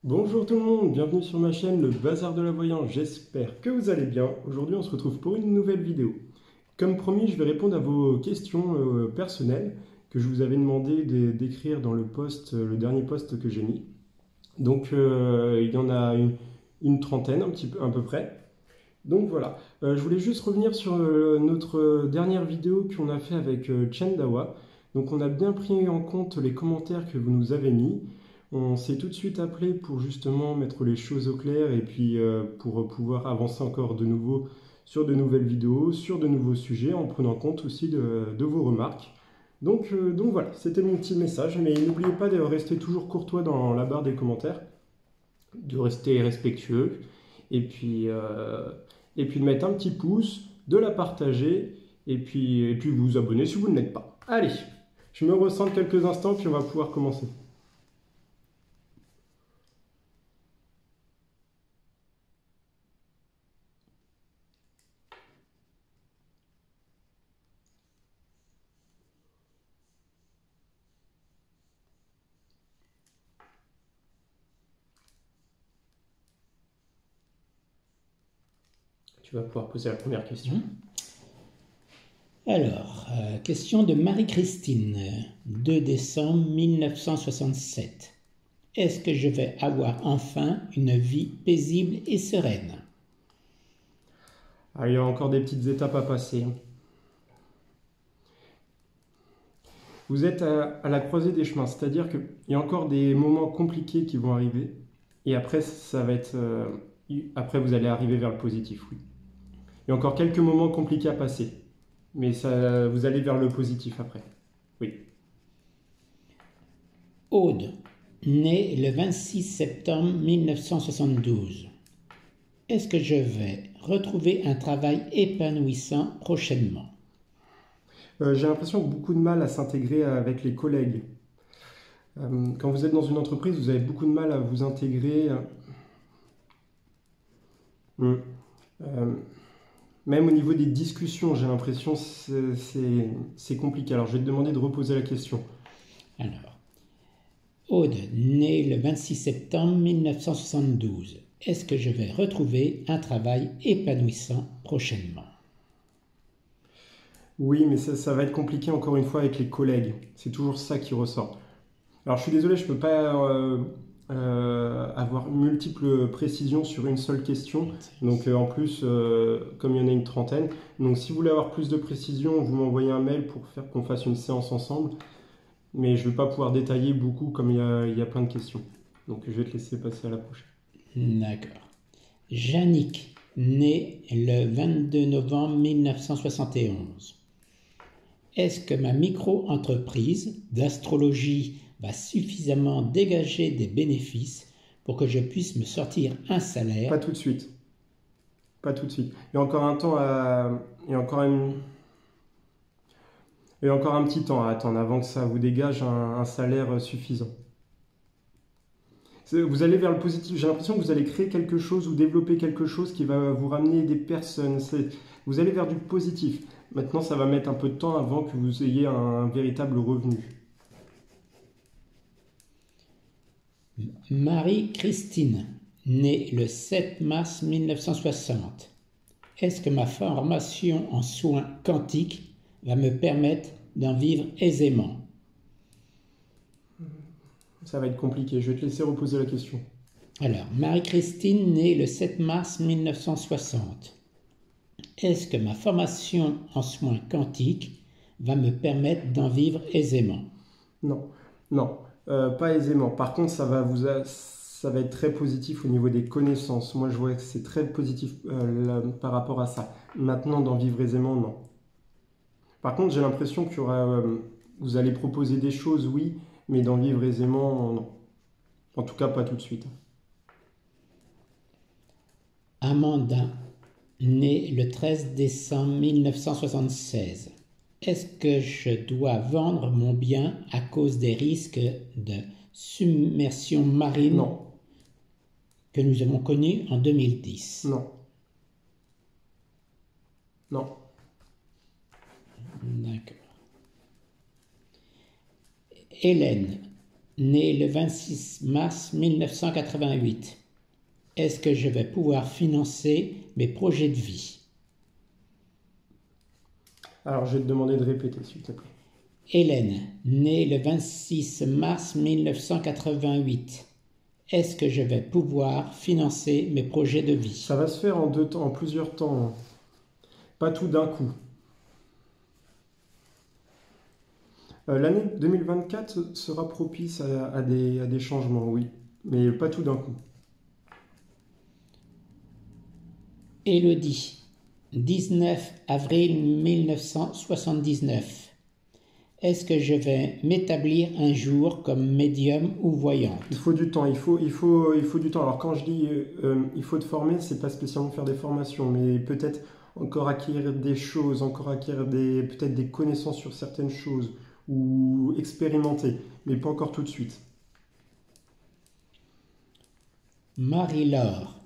Bonjour tout le monde, bienvenue sur ma chaîne Le Bazar de la Voyance, j'espère que vous allez bien. Aujourd'hui on se retrouve pour une nouvelle vidéo. Comme promis, je vais répondre à vos questions personnelles que je vous avais demandé d'écrire dans le dernier post que j'ai mis. Donc il y en a une trentaine à peu près. Donc voilà, je voulais juste revenir sur notre dernière vidéo qu'on a fait avec Chendawa. Donc on a bien pris en compte les commentaires que vous nous avez mis. On s'est tout de suite appelé pour justement mettre les choses au clair et puis pour pouvoir avancer encore de nouveau sur de nouvelles vidéos, sur de nouveaux sujets, en prenant compte aussi de vos remarques. Donc voilà, c'était mon petit message, mais n'oubliez pas de rester toujours courtois dans la barre des commentaires, de rester respectueux, et puis, euh, et puis de mettre un petit pouce, de la partager, et puis vous abonner si vous ne l'êtes pas. Allez, je me ressens quelques instants, puis on va pouvoir commencer. Tu vas pouvoir poser la première question. Alors, question de Marie-Christine, 2 décembre 1967. Est-ce que je vais avoir enfin une vie paisible et sereine? Ah, il y a encore des petites étapes à passer. Vous êtes à la croisée des chemins, c'est-à-dire qu'il y a encore des moments compliqués qui vont arriver, et après, après vous allez arriver vers le positif, oui. Il y a encore quelques moments compliqués à passer, mais vous allez vers le positif après, oui. Aude, née le 26 septembre 1972. Est-ce que je vais retrouver un travail épanouissant prochainement? J'ai l'impression que beaucoup de mal à s'intégrer avec les collègues. Quand vous êtes dans une entreprise, vous avez beaucoup de mal à vous intégrer. Euh, Même au niveau des discussions, j'ai l'impression que c'est compliqué. Alors je vais te demander de reposer la question. Alors, Aude, née le 26 septembre 1972. Est-ce que je vais retrouver un travail épanouissant prochainement? Oui, mais ça va être compliqué encore une fois avec les collègues. C'est toujours ça qui ressort. Alors je suis désolé, je ne peux pas avoir multiples précisions sur une seule question. Donc en plus, comme il y en a une trentaine, donc si vous voulez avoir plus de précisions, vous m'envoyez un mail pour faire qu'on fasse une séance ensemble. Mais je ne vais pas pouvoir détailler beaucoup comme il y a plein de questions. Donc je vais te laisser passer à la prochaine. D'accord. Jannick, née le 22 novembre 1971. Est-ce que ma micro-entreprise d'astrologie va suffisamment dégager des bénéfices pour que je puisse me sortir un salaire? Pas tout de suite. Pas tout de suite. Il y a encore un temps à... Il y a encore il y a encore un petit temps à attendre avant que ça vous dégage un salaire suffisant. Vous allez vers le positif. J'ai l'impression que vous allez créer quelque chose ou développer quelque chose qui va vous ramener des personnes. Vous allez vers du positif. Maintenant, ça va mettre un peu de temps avant que vous ayez un véritable revenu. Marie-Christine, née le 7 mars 1960. Est-ce que ma formation en soins quantiques va me permettre d'en vivre aisément? Ça va être compliqué. Je vais te laisser reposer la question. Alors, Marie-Christine, née le 7 mars 1960. Est-ce que ma formation en soins quantiques va me permettre d'en vivre aisément? Non, non, pas aisément. Par contre, ça va être très positif au niveau des connaissances. Moi, je vois que c'est très positif par rapport à ça. Maintenant, d'en vivre aisément, non. Par contre, j'ai l'impression qu'il y aura, vous allez proposer des choses, oui, mais d'en vivre aisément, non. En tout cas, pas tout de suite. Amanda, née le 13 décembre 1976. Est-ce que je dois vendre mon bien à cause des risques de submersion marine Non, que nous avons connus en 2010? non, non. D'accord. Hélène, né le 26 mars 1988. Est-ce que je vais pouvoir financer mes projets de vie? Alors, je vais te demander de répéter, s'il te plaît. Hélène, née le 26 mars 1988. Est-ce que je vais pouvoir financer mes projets de vie? Ça va se faire en deux temps, en plusieurs temps, hein. Pas tout d'un coup. L'année 2024 sera propice à des changements, oui, mais pas tout d'un coup. Élodie, 19 avril 1979. Est-ce que je vais m'établir un jour comme médium ou voyante? Il faut du temps, il faut du temps. Alors quand je dis il faut te former, c'est pas spécialement faire des formations, mais peut-être encore acquérir des choses, encore acquérir peut-être des connaissances sur certaines choses, ou expérimenter, mais pas encore tout de suite. Marie-Laure,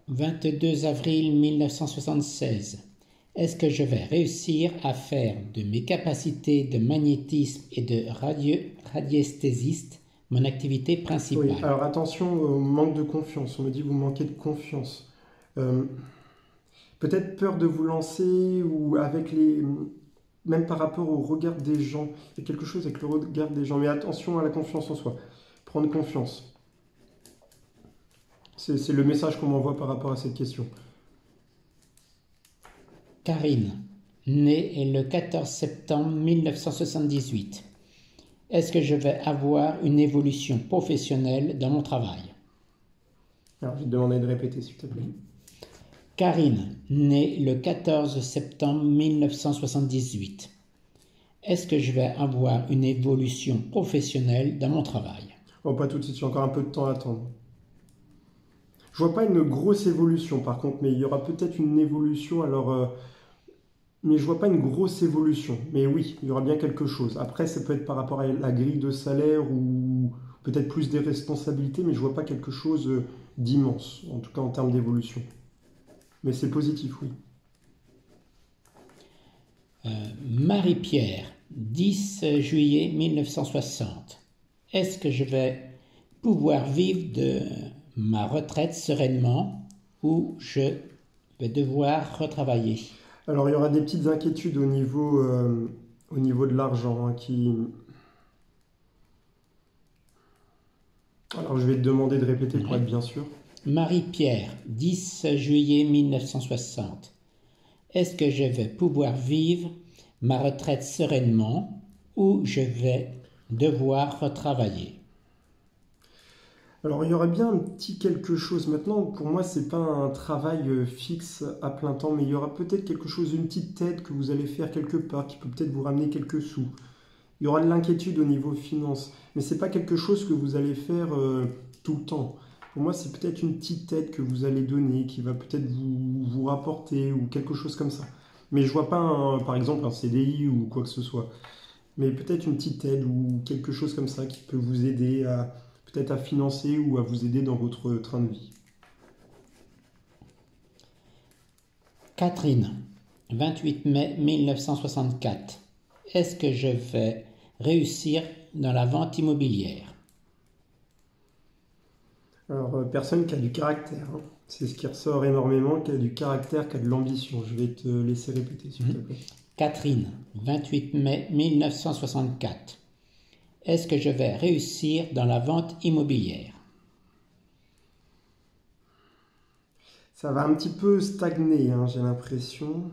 22 avril 1976. Est-ce que je vais réussir à faire de mes capacités de magnétisme et de radiesthésiste mon activité principale? Oui, alors attention au manque de confiance. On me dit que vous manquez de confiance. Peut-être peur de vous lancer ou même par rapport au regard des gens. Il y a quelque chose avec le regard des gens. Mais attention à la confiance en soi. Prendre confiance. C'est le message qu'on m'envoie par rapport à cette question. Karine, née le 14 septembre 1978. Est-ce que je vais avoir une évolution professionnelle dans mon travail? Alors, je vais te demander de répéter, s'il te plaît. Karine, née le 14 septembre 1978. Est-ce que je vais avoir une évolution professionnelle dans mon travail? Oh, pas tout de suite, j'ai encore un peu de temps à attendre. Je vois pas une grosse évolution par contre, mais il y aura peut-être une évolution, mais je vois pas une grosse évolution. Mais oui, il y aura bien quelque chose. Après, ça peut être par rapport à la grille de salaire ou peut-être plus des responsabilités, mais je vois pas quelque chose d'immense, en tout cas en termes d'évolution. Mais c'est positif, oui. Marie-Pierre, 10 juillet 1960. Est-ce que je vais pouvoir vivre de ma retraite sereinement ou je vais devoir retravailler? Alors, il y aura des petites inquiétudes au niveau de l'argent qui... Alors, je vais te demander de répéter pour être bien sûr. Marie-Pierre, 10 juillet 1960. Est-ce que je vais pouvoir vivre ma retraite sereinement ou je vais devoir retravailler? Alors, il y aurait bien un petit quelque chose. Maintenant, pour moi, c'est pas un travail fixe à plein temps, mais il y aura peut-être quelque chose, une petite aide que vous allez faire quelque part, qui peut peut-être vous ramener quelques sous. Il y aura de l'inquiétude au niveau finance, mais c'est pas quelque chose que vous allez faire tout le temps. Pour moi, c'est peut-être une petite aide que vous allez donner, qui va peut-être vous rapporter, ou quelque chose comme ça. Mais je vois pas, par exemple, un CDI ou quoi que ce soit. Mais peut-être une petite aide ou quelque chose comme ça qui peut vous aider peut-être à financer ou à vous aider dans votre train de vie. Catherine, 28 mai 1964. Est-ce que je vais réussir dans la vente immobilière? Alors, personne qui a du caractère, hein. C'est ce qui ressort énormément, qui a du caractère, qui a de l'ambition. Je vais te laisser répéter, s'il te plaît. Catherine, 28 mai 1964. Est-ce que je vais réussir dans la vente immobilière? Ça va un petit peu stagner, hein, j'ai l'impression.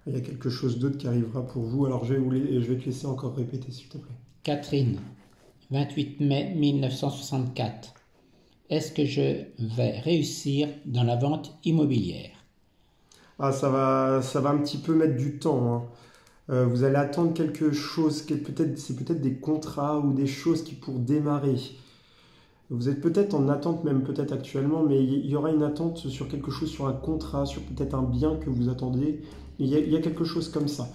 Il y a quelque chose d'autre qui arrivera pour vous, alors je vais te laisser encore répéter, s'il te plaît. Catherine, 28 mai 1964. Est-ce que je vais réussir dans la vente immobilière? Ah, ça va un petit peu mettre du temps, hein. Vous allez attendre quelque chose, c'est peut-être des contrats ou des choses qui pour démarrer. Vous êtes peut-être en attente, même peut-être actuellement, mais il y aura une attente sur quelque chose, sur un contrat, sur peut-être un bien que vous attendez. Il y a quelque chose comme ça.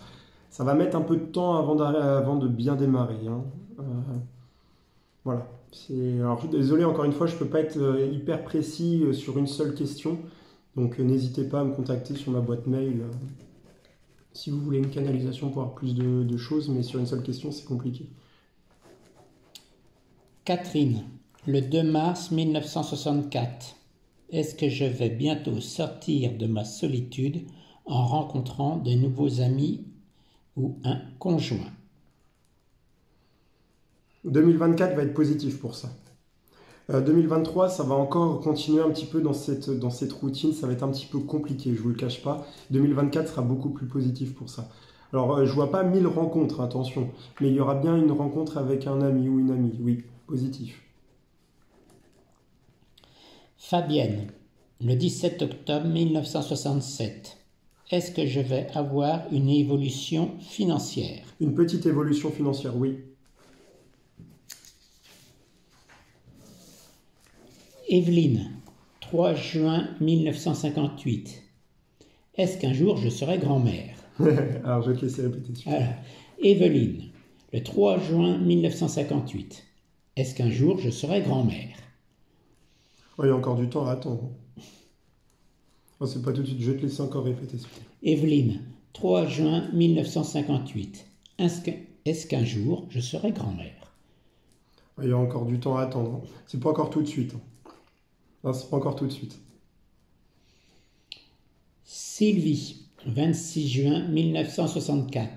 Ça va mettre un peu de temps avant de bien démarrer, hein. Voilà. Alors, désolé, encore une fois, je ne peux pas être hyper précis sur une seule question. Donc, n'hésitez pas à me contacter sur ma boîte mail. Si vous voulez une canalisation pour avoir plus de choses, mais sur une seule question, c'est compliqué. Catherine, le 2 mars 1964. Est-ce que je vais bientôt sortir de ma solitude en rencontrant de nouveaux amis ou un conjoint? 2024 va être positif pour ça. 2023, ça va encore continuer un petit peu dans cette routine, ça va être un petit peu compliqué, je vous le cache pas. 2024 sera beaucoup plus positif pour ça. Alors, je vois pas 1000 rencontres, attention, mais il y aura bien une rencontre avec un ami ou une amie, oui, positif. Fabienne, le 17 octobre 1967. Est-ce que je vais avoir une évolution financière? Une petite évolution financière, oui. Evelyne, 3 juin 1958. Est-ce qu'un jour je serai grand-mère? Alors, je vais te laisser répéter. Alors, Evelyne, le 3 juin 1958. Est-ce qu'un jour je serai grand-mère? Oh, il y a encore du temps à attendre. Oh, c'est pas tout de suite, je vais te laisser encore répéter. Evelyne, 3 juin 1958. Est-ce qu'un jour je serai grand-mère? Oh, il y a encore du temps à attendre. C'est pas encore tout de suite. Non, c'est pas encore tout de suite. Sylvie, 26 juin 1964.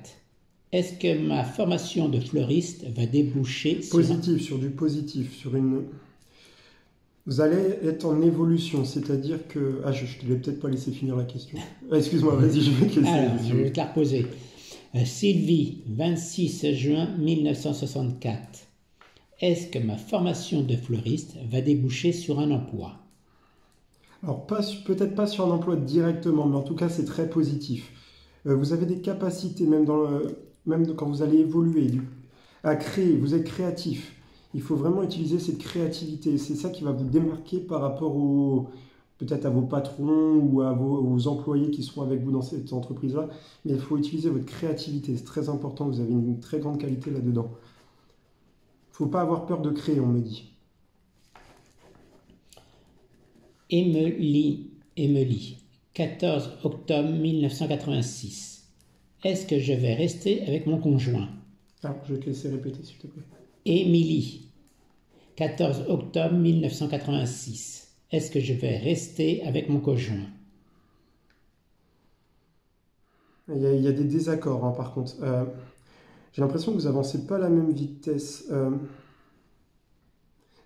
Est-ce que ma formation de fleuriste va déboucher sur... Sur du positif, sur une... Vous allez être en évolution, c'est-à-dire que... Ah, je ne te l'ai peut-être pas laissé finir la question. Ah, excuse-moi, vas-y, je vais te laisser. Alors, je vais te la reposer. Sylvie, 26 juin 1964. Est-ce que ma formation de fleuriste va déboucher sur un emploi? Alors, peut-être pas sur un emploi directement, mais en tout cas, c'est très positif. Vous avez des capacités, même quand vous allez évoluer, à créer, vous êtes créatif. Il faut vraiment utiliser cette créativité. C'est ça qui va vous démarquer par rapport peut-être à vos patrons ou à aux employés qui seront avec vous dans cette entreprise-là. Mais il faut utiliser votre créativité. C'est très important. Vous avez une très grande qualité là-dedans. Il ne faut pas avoir peur de créer, on me dit. Émilie, 14 octobre 1986. Est-ce que je vais rester avec mon conjoint? Alors, je vais te laisser répéter, s'il te plaît. Émilie, 14 octobre 1986. Est-ce que je vais rester avec mon conjoint? Il y a des désaccords, hein, par contre. J'ai l'impression que vous avancez pas à la même vitesse.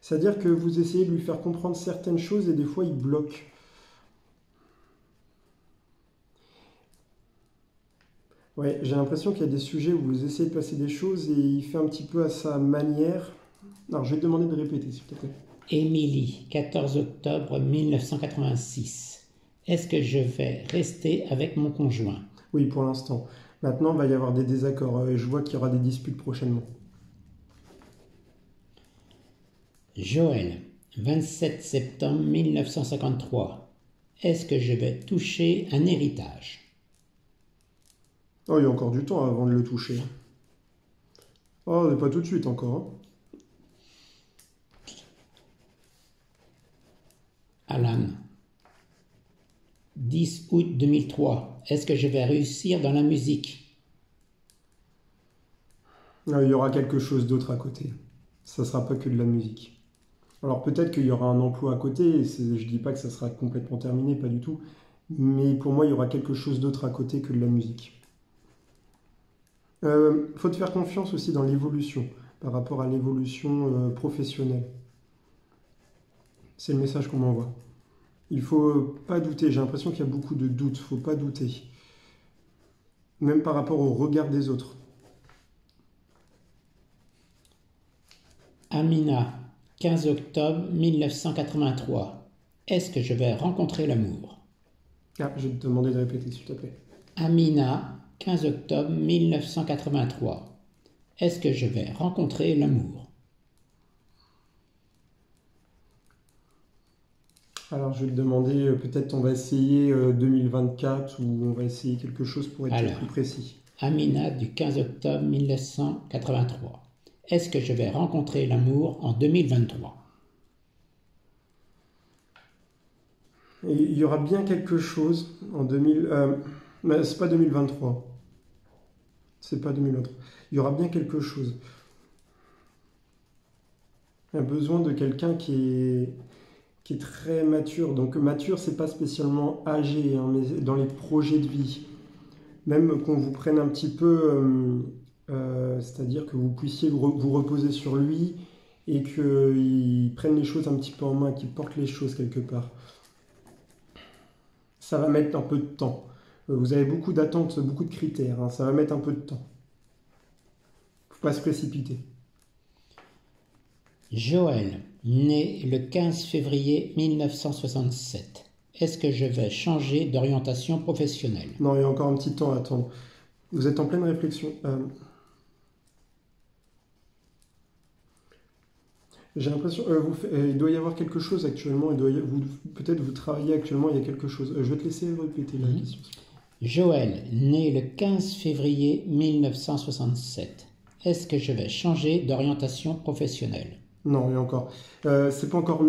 C'est-à-dire que vous essayez de lui faire comprendre certaines choses et des fois il bloque. Ouais, j'ai l'impression qu'il y a des sujets où vous essayez de passer des choses et il fait un petit peu à sa manière. Alors, je vais te demander de répéter, s'il te plaît. Émilie, 14 octobre 1986. Est-ce que je vais rester avec mon conjoint? Oui, pour l'instant. Maintenant, il va y avoir des désaccords et je vois qu'il y aura des disputes prochainement. Joël, 27 septembre 1953. Est-ce que je vais toucher un héritage? Oh, il y a encore du temps avant de le toucher. Oh, pas tout de suite encore. Hein. Alan, 10 août 2003. Est-ce que je vais réussir dans la musique? Ah, il y aura quelque chose d'autre à côté. Ça ne sera pas que de la musique. Alors peut-être qu'il y aura un emploi à côté, je ne dis pas que ça sera complètement terminé, pas du tout, mais pour moi il y aura quelque chose d'autre à côté que de la musique. Faut te faire confiance aussi dans l'évolution, par rapport à l'évolution professionnelle. C'est le message qu'on m'envoie. Il ne faut pas douter, j'ai l'impression qu'il y a beaucoup de doutes, il ne faut pas douter. Même par rapport au regard des autres. Amina, 15 octobre 1983. Est-ce que je vais rencontrer l'amour? Ah, je vais te demander de répéter, s'il te plaît. Amina, 15 octobre 1983. Est-ce que je vais rencontrer l'amour? Alors, je vais te demander, peut-être on va essayer 2024 ou on va essayer quelque chose pour être plus précis. Amina, du 15 octobre 1983. Est-ce que je vais rencontrer l'amour en 2023? Il y aura bien quelque chose en 2000... mais c'est pas 2023. C'est pas 2023. Il y aura bien quelque chose. Il y a besoin de quelqu'un qui est très mature. Donc mature, c'est pas spécialement âgé, hein, mais dans les projets de vie. Même qu'on vous prenne un petit peu, c'est-à-dire que vous puissiez vous reposer sur lui et qu'il prenne les choses un petit peu en main, qu'il porte les choses quelque part. Ça va mettre un peu de temps. Vous avez beaucoup d'attentes, beaucoup de critères, hein, ça va mettre un peu de temps. Faut pas se précipiter. Joël, né le 15 février 1967. Est-ce que je vais changer d'orientation professionnelle? Non, il y a encore un petit temps à attendre. Vous êtes en pleine réflexion. J'ai l'impression, il doit y avoir quelque chose actuellement, peut-être vous travaillez actuellement, il y a quelque chose. Je vais te laisser répéter la question. Joël, né le 15 février 1967. Est-ce que je vais changer d'orientation professionnelle? Non, il y a encore. C'est pas encore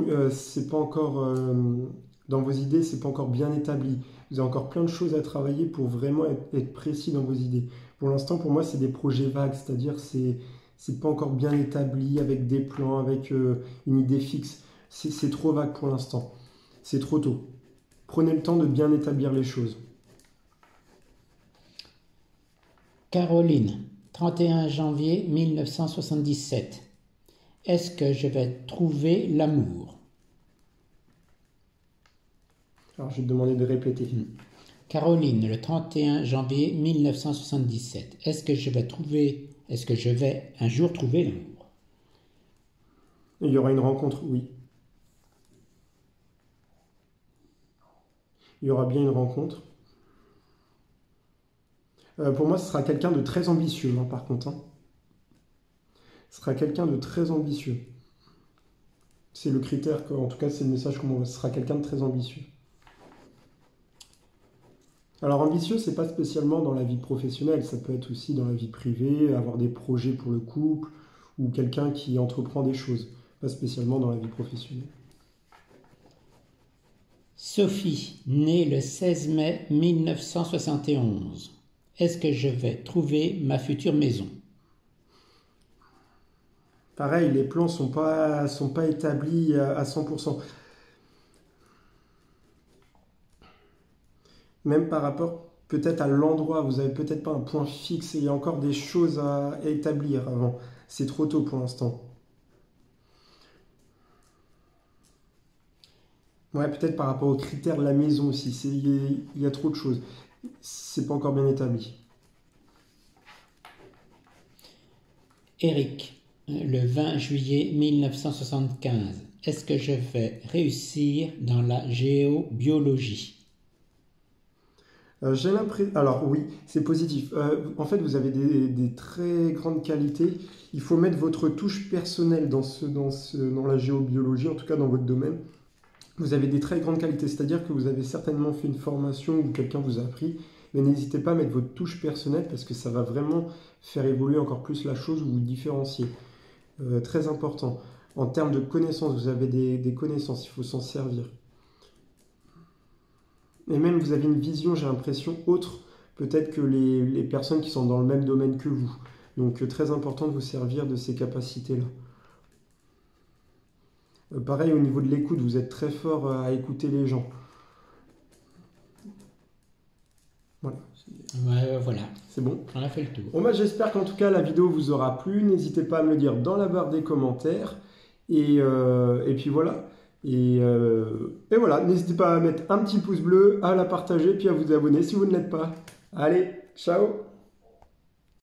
dans vos idées, c'est pas encore bien établi. Vous avez encore plein de choses à travailler pour vraiment être précis dans vos idées. Pour l'instant, pour moi, c'est des projets vagues, c'est-à-dire c'est pas encore bien établi avec des plans, avec une idée fixe. C'est trop vague pour l'instant. C'est trop tôt. Prenez le temps de bien établir les choses. Caroline, 31 janvier 1977. Est-ce que je vais trouver l'amour? Alors, je vais te demander de répéter. Caroline, le 31 janvier 1977. Est-ce que je vais un jour trouver l'amour? Il y aura une rencontre, oui. Il y aura bien une rencontre. Pour moi, ce sera quelqu'un de très ambitieux, hein, par contre. Hein. Ce sera quelqu'un de très ambitieux. C'est le critère, en tout cas, c'est le message qu'on m'envoie. Ce sera quelqu'un de très ambitieux. Alors, ambitieux, c'est pas spécialement dans la vie professionnelle. Ça peut être aussi dans la vie privée, avoir des projets pour le couple, ou quelqu'un qui entreprend des choses. Pas spécialement dans la vie professionnelle. Sophie, née le 16 mai 1971. Est-ce que je vais trouver ma future maison? Pareil, les plans sont pas établis à 100%. Même par rapport peut-être à l'endroit, vous n'avez peut-être pas un point fixe et il y a encore des choses à établir avant. C'est trop tôt pour l'instant. Ouais, peut-être par rapport aux critères de la maison aussi. Il y a trop de choses. C'est pas encore bien établi. Eric, le 20 juillet 1975. Est-ce que je vais réussir dans la géobiologie? J'ai l'impression. Alors oui, c'est positif. En fait, vous avez des très grandes qualités. Il faut mettre votre touche personnelle dans la géobiologie, en tout cas dans votre domaine. Vous avez des très grandes qualités, c'est-à-dire que vous avez certainement fait une formation ou quelqu'un vous a appris, mais n'hésitez pas à mettre votre touche personnelle parce que ça va vraiment faire évoluer encore plus la chose ou vous différencier. Très important. En termes de connaissances, vous avez des connaissances, il faut s'en servir. Et même vous avez une vision, j'ai l'impression, autre peut-être que les personnes qui sont dans le même domaine que vous. Donc très important de vous servir de ces capacités-là. Pareil au niveau de l'écoute, vous êtes très fort à écouter les gens. Voilà. Ouais, voilà. C'est bon. On a fait le tour. Bon, bah, j'espère qu'en tout cas la vidéo vous aura plu. N'hésitez pas à me le dire dans la barre des commentaires. Et puis voilà. Et voilà, n'hésitez pas à mettre un petit pouce bleu, à la partager, puis à vous abonner si vous ne l'êtes pas. Allez, ciao!